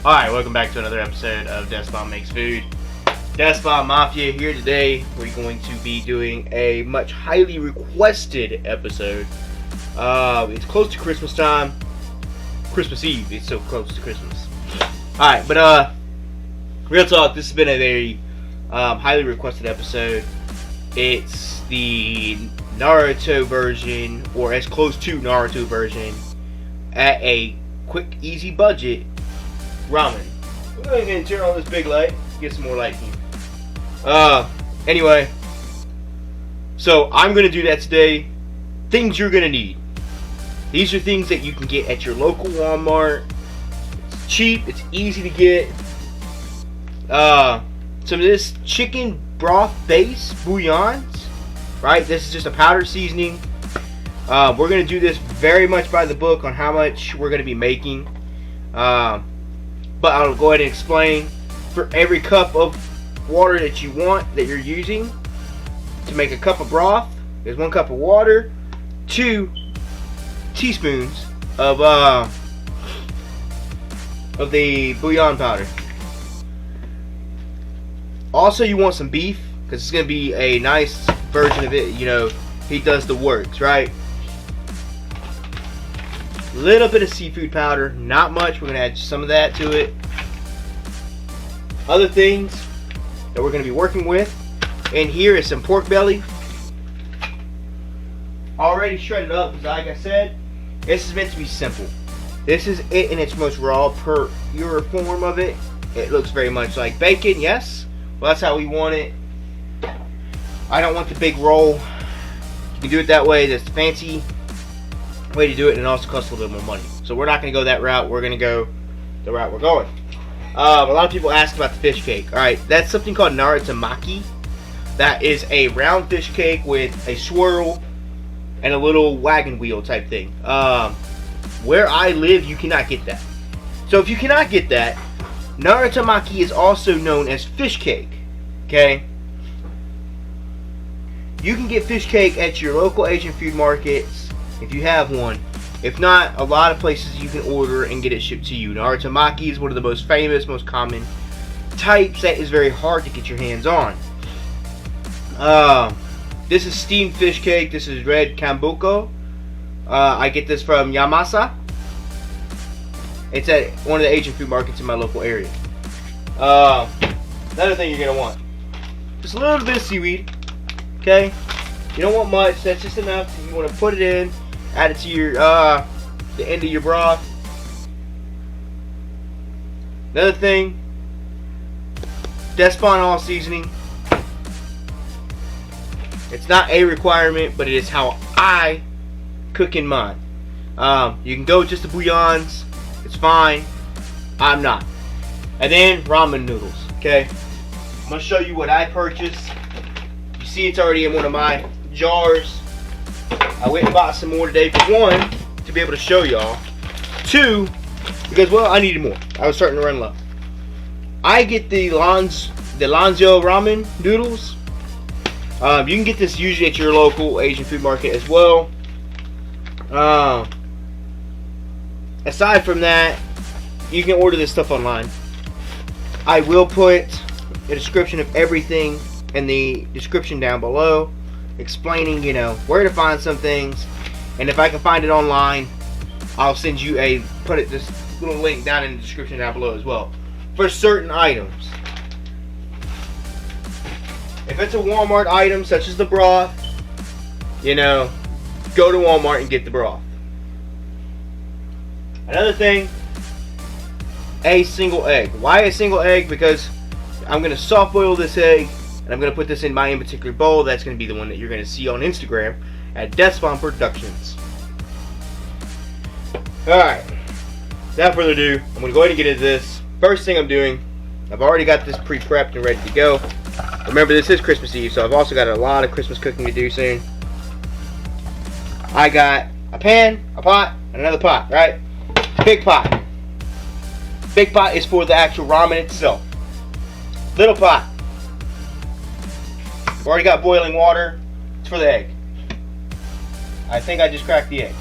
Alright, welcome back to another episode of DeathSpawn Makes Food. DeathSpawn Mafia here today. We're going to be doing a much highly requested episode. It's close to Christmas time. Christmas Eve, it's so close to Christmas. Alright, but real talk, this has been a very highly requested episode. It's the Naruto version, or as close to Naruto version, at a quick, easy budget. Ramen. We're going to turn on this big light, get some more light here. Anyway, so I'm going to do that today. Things you're going to need. These are things that you can get at your local Walmart. It's cheap, it's easy to get. Some of this chicken broth base, bouillons, right? This is just a powder seasoning. We're going to do this very much by the book on how much we're going to be making. But I'll go ahead and explain. For every cup of water that you want, that you're using to make a cup of broth, there's 1 cup of water, 2 teaspoons of the bouillon powder. Also, you want some beef, because it's going to be a nice version of it. You know, he does the works, right? Little bit of seafood powder, not much. We're going to add some of that to it. Other things that we're going to be working with in here is some pork belly, already shredded up, because like I said, this is meant to be simple. This is it in its most raw, pure form of it. It looks very much like bacon, yes. Well, that's how we want it. I don't want the big roll. You can do it that way. That's the fancy way to do it, and it also costs a little bit more money. So we're not going to go that route. We're going to go the route we're going. A lot of people ask about the fish cake. Alright, that's something called Naruto. That is a round fish cake with a swirl and a little wagon wheel type thing. Where I live, you cannot get that. So if you cannot get that, Naruto is also known as fish cake. Okay? You can get fish cake at your local Asian food markets if you have one. If not, a lot of places you can order and get it shipped to you. Naruto is one of the most famous, most common types that is very hard to get your hands on. This is steamed fish cake. This is red kambuko. I get this from Yamasa. It's at one of the Asian food markets in my local area. Another thing you're going to want, just a little bit of seaweed. Okay? You don't want much. That's just enough. You want to put it in, add it to your the end of your broth. Another thing, DeathSpawn All Seasoning. It's not a requirement, but it is how I cook in mine. You can go just the bouillons. It's fine. I'm not. And then ramen noodles. Okay, I'm gonna show you what I purchased. You see, it's already in one of my jars. I went and bought some more today, for 1, to be able to show y'all. 2, because, well, I needed more. I was starting to run low. I get the Lanzio ramen noodles. You can get this usually at your local Asian food market as well. Aside from that, you can order this stuff online. I will put a description of everything in the description down below, explaining, you know, where to find some things. And if I can find it online, I'll send you this little link down in the description down below as well for certain items. If it's a Walmart item such as the broth, you know, go to Walmart and get the broth. Another thing, a single egg. Why a single egg? Because I'm going to soft boil this egg, and I'm going to put this in my in particular bowl. That's going to be the one that you're going to see on Instagram at DeathSpawn Productions. Alright, without further ado, I'm going to go ahead and get into this. First thing I'm doing, I've already got this pre-prepped and ready to go. Remember, this is Christmas Eve, so I've also got a lot of Christmas cooking to do soon. I got a pan, a pot, and another pot, right? Big pot. Big pot is for the actual ramen itself. Little pot, I've already got boiling water. It's for the egg. I think I just cracked the egg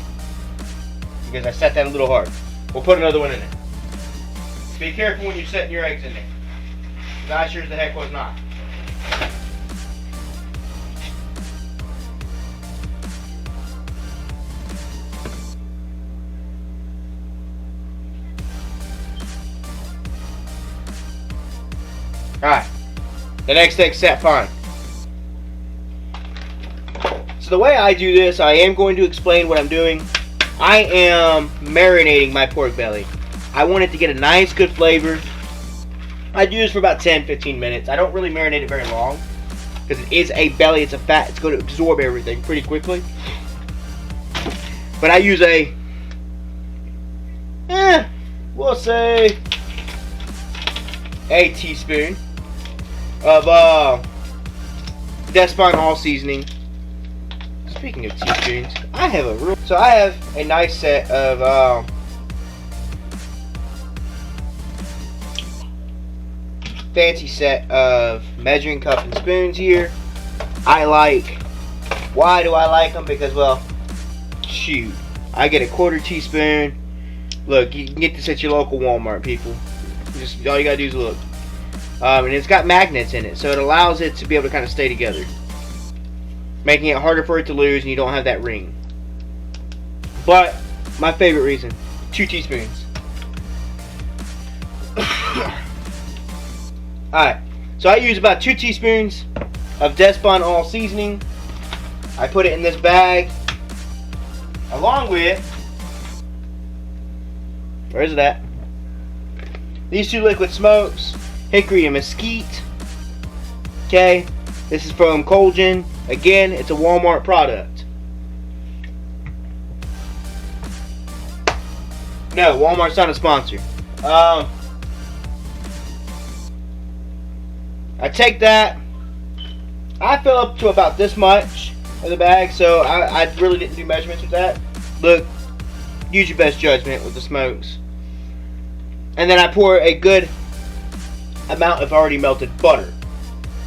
because I set that a little hard. We'll put another one in there. Be careful when you're setting your eggs in there. I sure as the heck was not. Alright. The next egg set fine. So the way I do this, I am going to explain what I'm doing. I am marinating my pork belly. I want it to get a nice good flavor. I do this for about 10-15 minutes. I don't really marinate it very long because it is a belly, it's a fat, it's going to absorb everything pretty quickly. But I use we'll say a teaspoon of DeathSpawn All Seasoning. Speaking of teaspoons, I have a nice set of fancy set of measuring cup and spoons here. Why do I like them? Because, well, shoot, I get a 1/4 teaspoon. Look, you can get this at your local Walmart, people. Just all you gotta do is look. And it's got magnets in it, so it allows it to be able to kind of stay together, making it harder for it to lose, and you don't have that ring. But my favorite reason, 2 teaspoons. Alright, so I use about 2 teaspoons of DeathSpawn All Seasoning. I put it in this bag along with, where is it at? These 2 liquid smokes, hickory and mesquite. Okay, this is from Colgin. Again, it's a Walmart product. No, Walmart's not a sponsor. I take that. I fill up to about this much of the bag, so I really didn't do measurements with that. Look, use your best judgment with the smokes. And then I pour a good amount of already melted butter.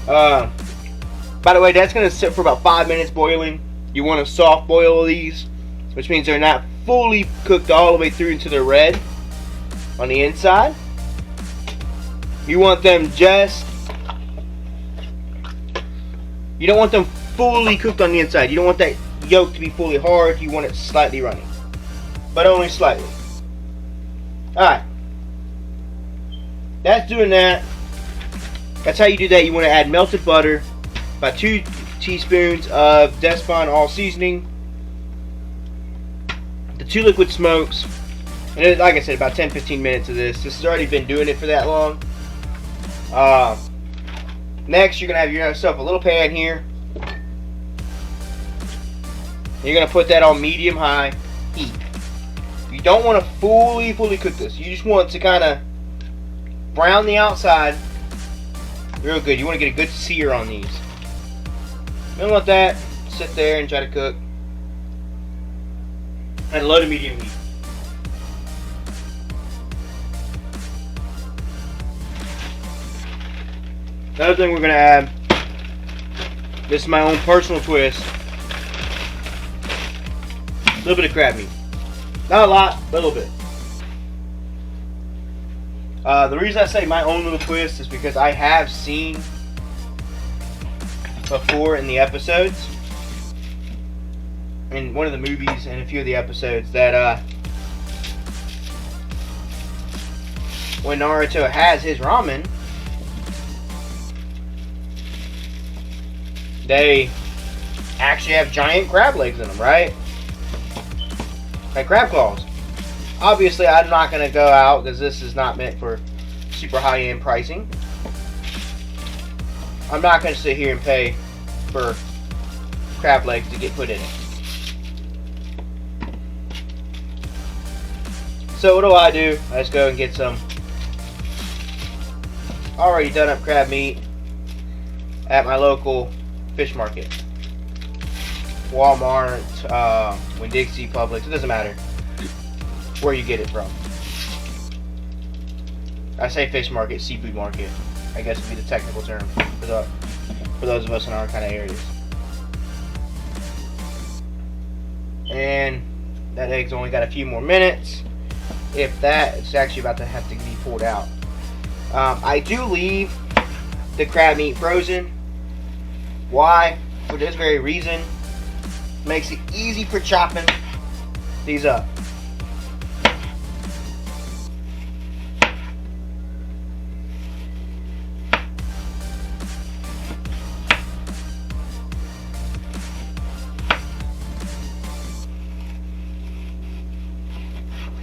By the way, that's going to sit for about 5 minutes boiling. You want to soft boil these, which means they're not fully cooked all the way through into the red on the inside. You want them you don't want them fully cooked on the inside. You don't want that yolk to be fully hard. You want it slightly runny, but only slightly. Alright, that's doing that. That's how you do that. You want to add melted butter, about 2 teaspoons of DeathSpawn All Seasoning, the 2 liquid smokes, and it, like I said, about 10-15 minutes of this. This has already been doing it for that long. Next, you're going to have yourself a little pan here. You're going to put that on medium-high heat. You don't want to fully cook this. You just want to kind of brown the outside real good. You want to get a good sear on these. You don't let that sit there and try to cook at a low to medium heat. Another thing we're going to add, this is my own personal twist, a little bit of crab meat. Not a lot, but a little bit. The reason I say my own little twist is because I have seen before in the episodes, in one of the movies and a few of the episodes, that when Naruto has his ramen, they actually have giant crab legs in them, right? Like crab claws. Obviously, I'm not going to go out because this is not meant for super high-end pricing. I'm not going to sit here and pay for crab legs to get put in it. So what do? I just go and get some already done up crab meat at my local fish market. Walmart, Winn-Dixie, Publix, it doesn't matter where you get it from. I say fish market, seafood market, I guess would be the technical term for those of us in our kind of areas. And that egg's only got a few more minutes. if that, it's actually about to have to be pulled out. I do leave the crab meat frozen. Why? For this very reason. Makes it easy for chopping these up.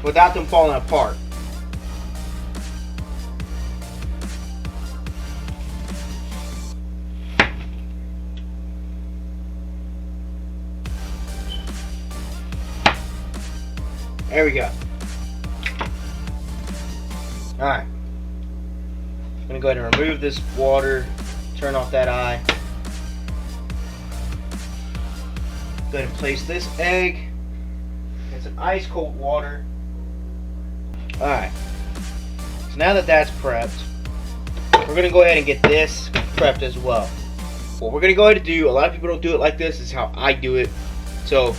Without them falling apart. There we go. Alright. I'm going to go ahead and remove this water. Turn off that eye. Go ahead and place this egg in some ice cold water. Alright. So now that that's prepped, we're going to go ahead and get this prepped as well. What we're going to go ahead and do, a lot of people don't do it like this. This is how I do it. So,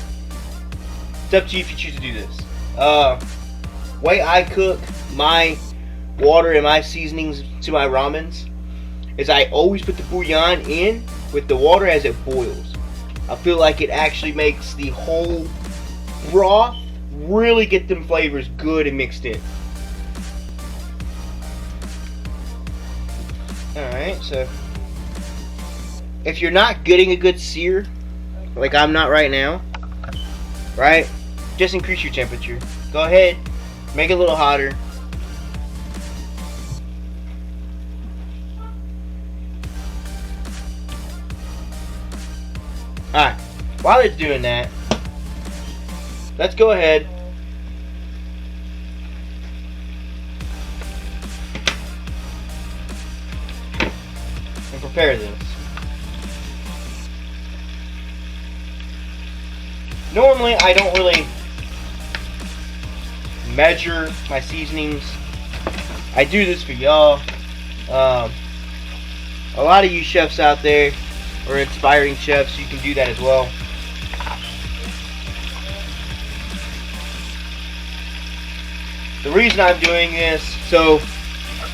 it's up to you if you choose to do this. Way I cook my water and my seasonings to my ramens is I always put the bouillon in with the water as it boils. I feel like it actually makes the whole broth really get them flavors good and mixed in. Alright, so if you're not getting a good sear, like I'm not right now, right, just increase your temperature. Go ahead, make it a little hotter. Alright, while it's doing that, let's go ahead and prepare this. Normally, I don't really measure my seasonings. I do this for y'all. A lot of you chefs out there, or inspiring chefs, you can do that as well. The reason I'm doing this, so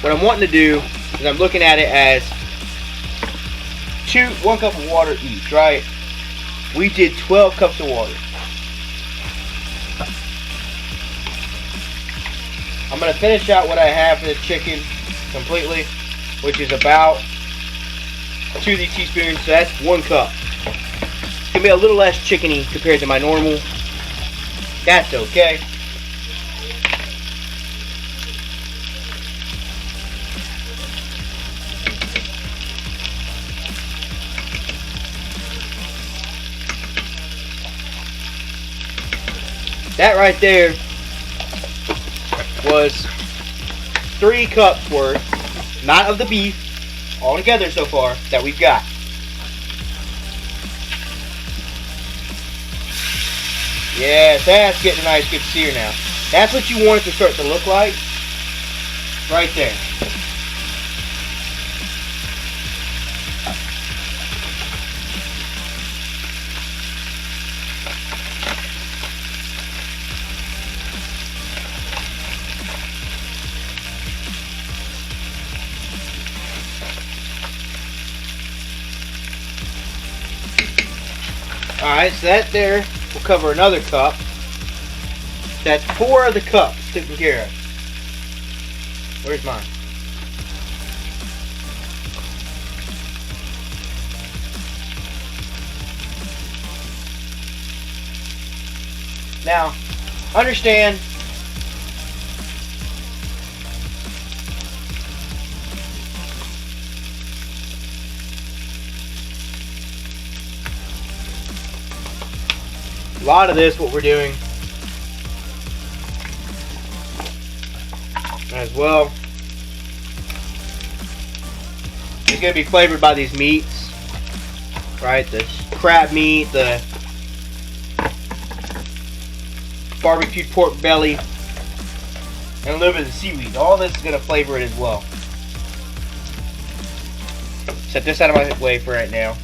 what I'm wanting to do is I'm looking at it as 1 cup of water each, right? We did 12 cups of water. I'm going to finish out what I have for the chicken completely, which is about 2 of these teaspoons, so that's 1 cup. It's going to be a little less chickeny compared to my normal. That's okay. That right there was 3 cups worth, not of the beef, all together so far, that we've got. Yes, that's getting a nice good sear now. That's what you want it to start to look like. Right there. Alright, so that there will cover another cup. That's 4 of the cups taken care of. Where's mine? Now, understand, a lot of this, what we're doing as well, is going to be flavored by these meats, right? The crab meat, the barbecued pork belly, and a little bit of the seaweed. All this is going to flavor it as well. Set this out of my way for right now.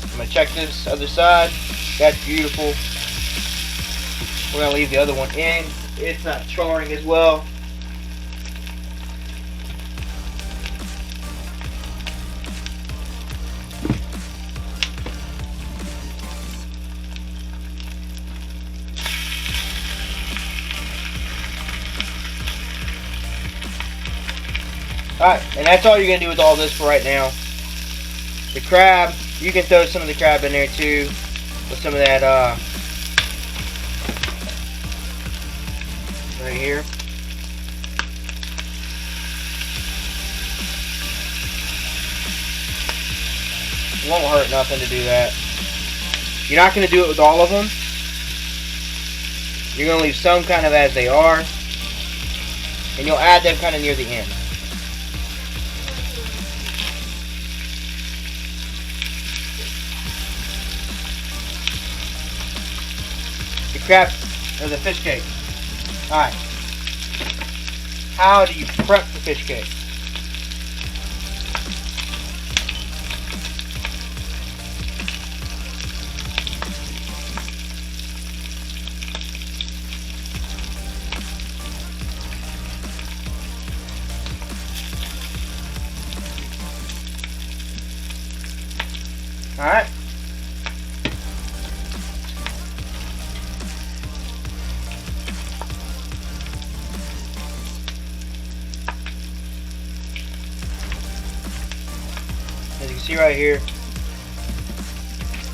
I'm going to check this other side. That's beautiful. We're going to leave the other one in. it's not charring as well. Alright, and that's all you're going to do with all this for right now. The crab, you can throw some of the crab in there too, with some of that, right here. It won't hurt nothing to do that. You're not going to do it with all of them. You're going to leave some kind of as they are, and you'll add them kind of near the end. The crab, or the fish cake. Alright. How do you prep the fish cake? Alright. As you can see right here,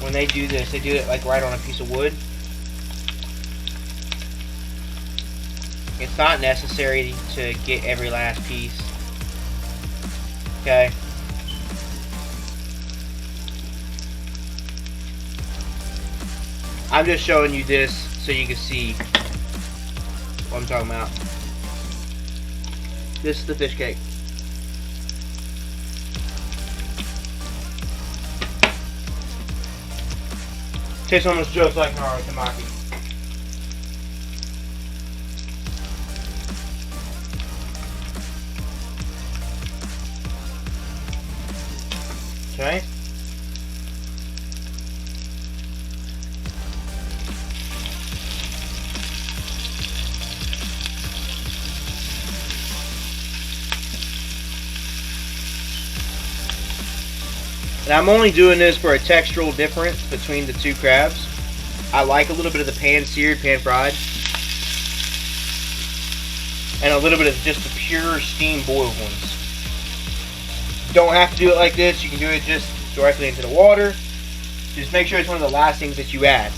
when they do this, they do it like right on a piece of wood. It's not necessary to get every last piece. Okay. I'm just showing you this so you can see what I'm talking about. This is the fish cake. Tastes almost just like Naruto Tamaki. Okay. And I'm only doing this for a textural difference between the two crabs. I like a little bit of the pan-seared, pan-fried. And a little bit of just the pure steam boiled ones. Don't have to do it like this. You can do it just directly into the water. Just make sure it's one of the last things that you add.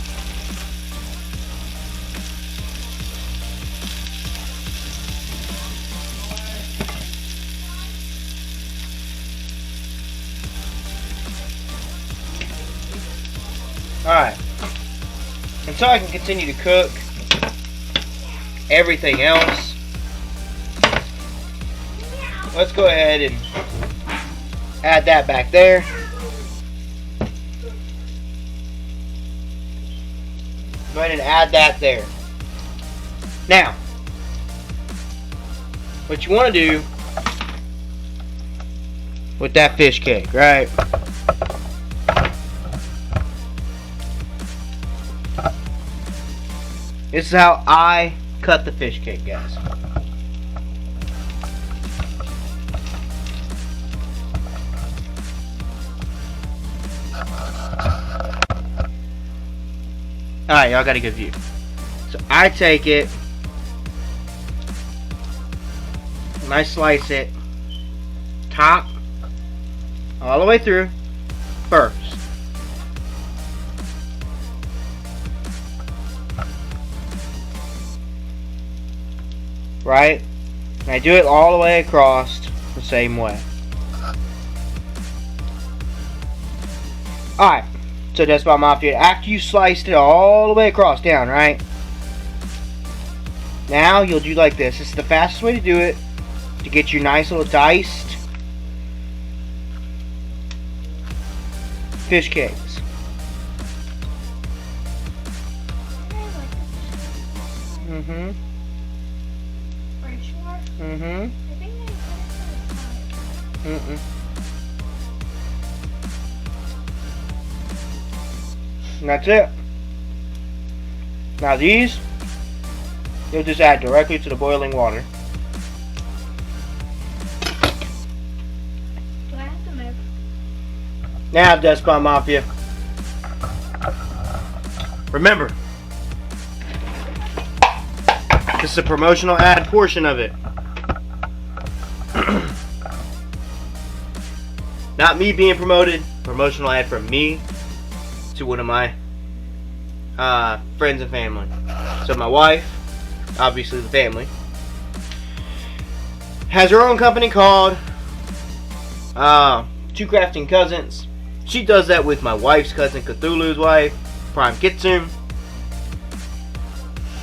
Alright, until I can continue to cook everything else, let's go ahead and add that back there. Go ahead and add that there. Now, what you want to do with that fish cake, right? This is how I cut the fish cake, guys. Alright, y'all got a good view. So I take it, and I slice it top all the way through first. Right? And I do it all the way across the same way. Alright, so DeathSpawn Mafia, after you sliced it all the way across down, right? Now you'll do like this. This is the fastest way to do it, to get your nice little diced fish cakes. Mm-hmm. Mm-hmm. I think they put it Mm-mm. And that's it. Now these, you'll just add directly to the boiling water. Do I have to move? Now, DeathSpawn Mafia, remember, this is a promotional ad portion of it. Not me being promoted, promotional ad from me to one of my friends and family. So my wife, obviously the family, has her own company called Two Crafting Cousins. She does that with my wife's cousin, Cthulhu's wife, Prime Kitsune.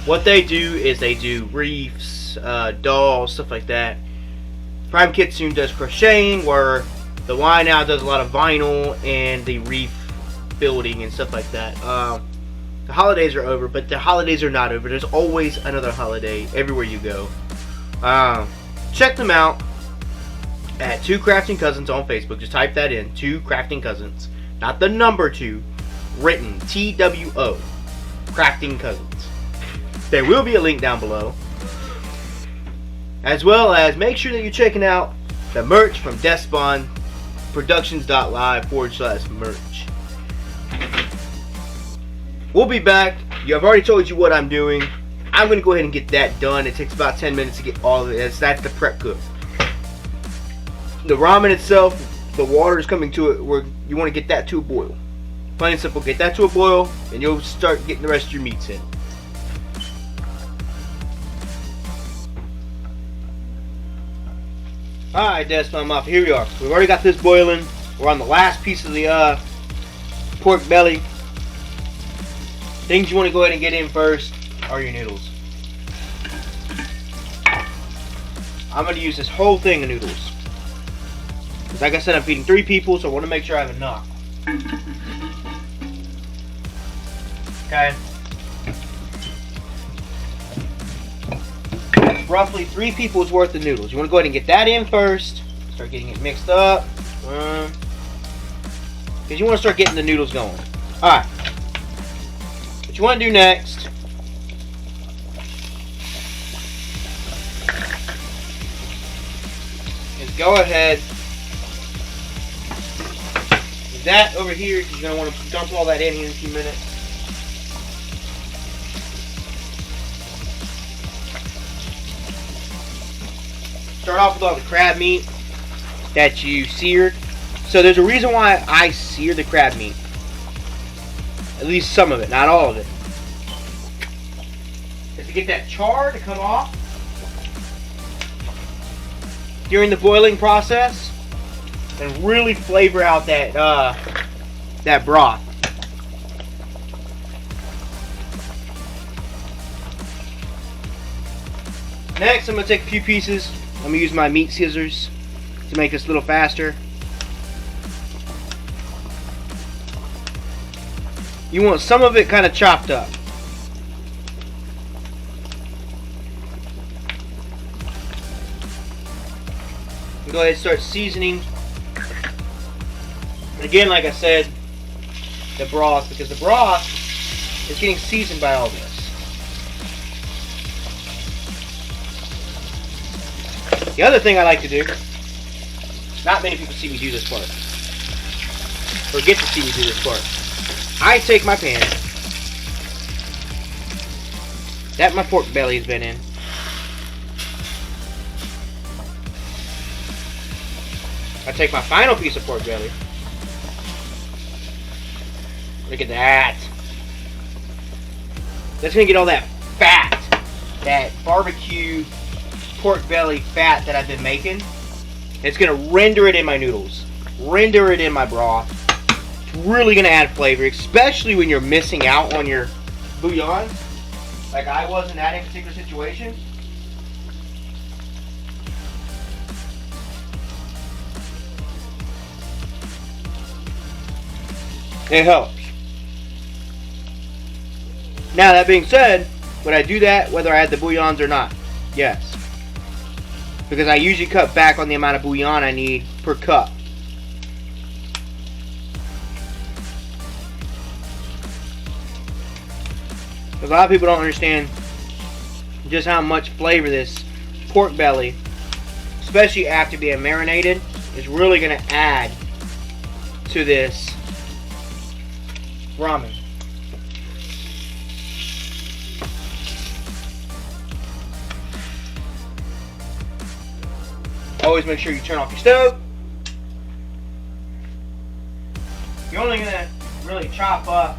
What they do is they do reefs, dolls, stuff like that. Prime Kitsune does crocheting, where the Y now does a lot of vinyl and the reef building and stuff like that. The holidays are over, but the holidays are not over. There's always another holiday everywhere you go. Check them out at Two Crafting Cousins on Facebook. Just type that in, Two Crafting Cousins. Not the number 2, written TWO, Crafting Cousins. There will be a link down below. As well as make sure that you're checking out the merch from DeathSpawn Productions.live/merch. We'll be back. I've already told you what I'm doing. I'm going to go ahead and get that done. It takes about 10 minutes to get all of it. That's the prep cook. The ramen itself, the water is coming to it where you want to get that to a boil. Plain and simple, get that to a boil and you'll start getting the rest of your meats in. Alright, DeathSpawn Mafia, here we are. We've already got this boiling. We're on the last piece of the pork belly. Things you want to go ahead and get in first are your noodles. I'm going to use this whole thing of noodles. Because like I said, I'm feeding 3 people, so I want to make sure I have enough. Okay. That's roughly 3 people's worth of noodles. You want to go ahead and get that in first. Start getting it mixed up. Because you want to start getting the noodles going. Alright. What you want to do next is go ahead with that over here, because you're going to want to dump all that in here in a few minutes. Start off with all the crab meat that you seared. So there's a reason why I sear the crab meat. At least some of it, not all of it. Is to get that char to come off during the boiling process and really flavor out that that broth. Next, I'm going to take a few pieces. I'm going to use my meat scissors to make this a little faster. You want some of it kind of chopped up. Go ahead and start seasoning. And again, like I said, the broth, because the broth is getting seasoned by all this. The other thing I like to do, not many people see me do this part, or get to see me do this part. I take my pan that my pork belly has been in. I take my final piece of pork belly. Look at that. That's going to get all that fat, that barbecue pork belly fat that I've been making. It's going to render it in my noodles, render it in my broth. It's really going to add flavor, especially when you're missing out on your bouillon, like I was in that particular situation. It helps. Now, that being said, would I do that whether I had the bouillons or not? Yes. Because I usually cut back on the amount of bouillon I need per cup. Because a lot of people don't understand just how much flavor this pork belly, especially after being marinated, is really going to add to this ramen. Always make sure you turn off your stove. You're only going to really chop up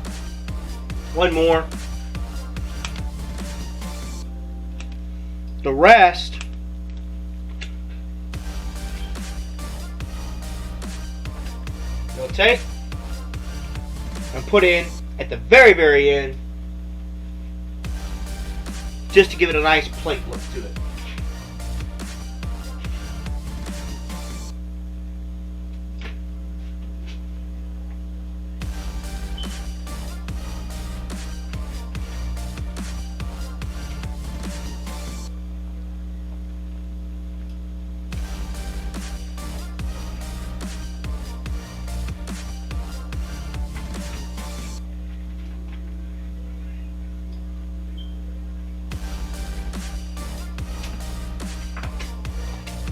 one more. The rest you'll take and put in at the very, very end, just to give it a nice plate look to it.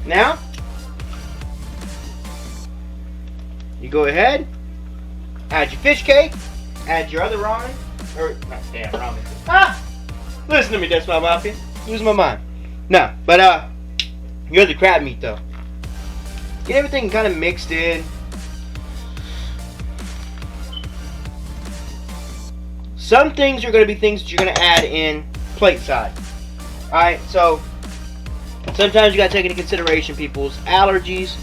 Now, you go ahead, add your fish cake, add your other ramen, or not damn ramen. Ah! Listen to me, DeathSpawn Mafia. Losing my mind. No, but your other crab meat though. Get everything kind of mixed in. Some things are going to be things that you're going to add in plate side. Alright, so sometimes you got to take into consideration people's allergies.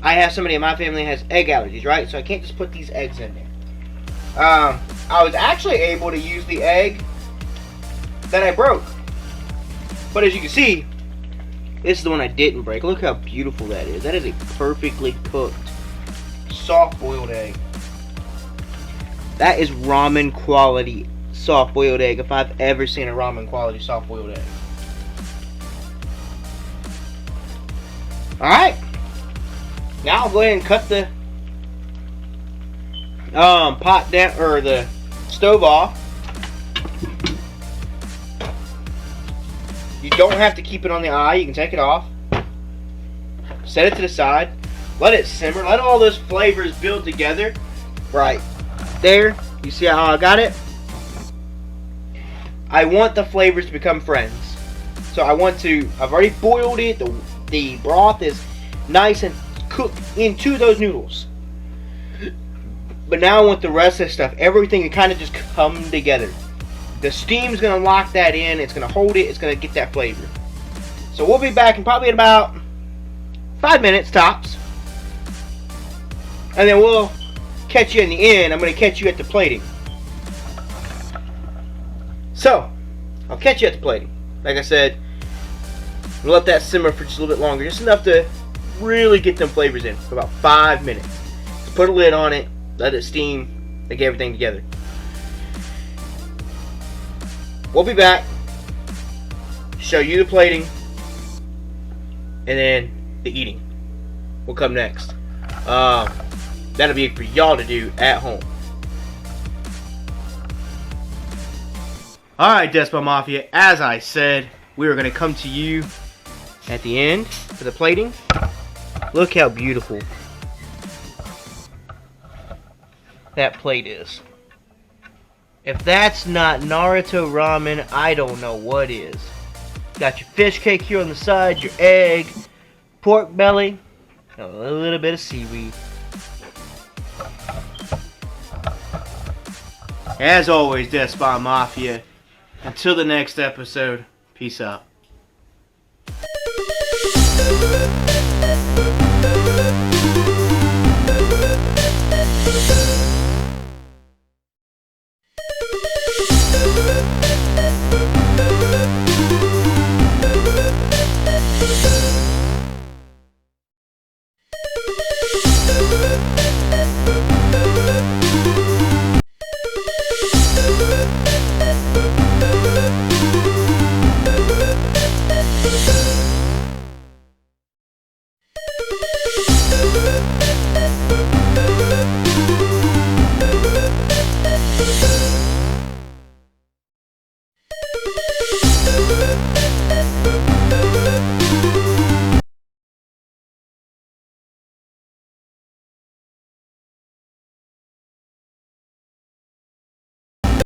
I have somebody in my family that has egg allergies, right? So I can't just put these eggs in there. I was actually able to use the egg that I broke. But as you can see, this is the one I didn't break. Look how beautiful that is. That is a perfectly cooked, soft boiled egg. That is ramen quality soft boiled egg if I've ever seen a ramen quality soft boiled egg. Alright. Now I'll go ahead and cut the pot down, or the stove off. You don't have to keep it on the eye. You can take it off. Set it to the side. Let it simmer. Let all those flavors build together. Right there. You see how I got it? I want the flavors to become friends. So I've already boiled it. The broth is nice and cooked into those noodles. But now I want the rest of the stuff, everything to kind of just come together. The steam's going to lock that in. It's going to hold it. It's going to get that flavor. So we'll be back in probably about 5 minutes tops. And then we'll catch you in the end. I'm going to catch you at the plating. So, I'll catch you at the plating. Like I said, we'll let that simmer for just a little bit longer. Just enough to really get them flavors in for about 5 minutes. Just put a lid on it. Let it steam. Get everything together. We'll be back. Show you the plating. And then the eating will come next. That'll be for y'all to do at home. Alright, DeathSpawn Mafia. As I said, we are going to come to you at the end for the plating. Look how beautiful that plate is. If that's not Naruto ramen, I don't know what is. Got your fish cake here on the side, your egg, pork belly, and a little bit of seaweed. As always, DeathSpawn Mafia, until the next episode, peace out.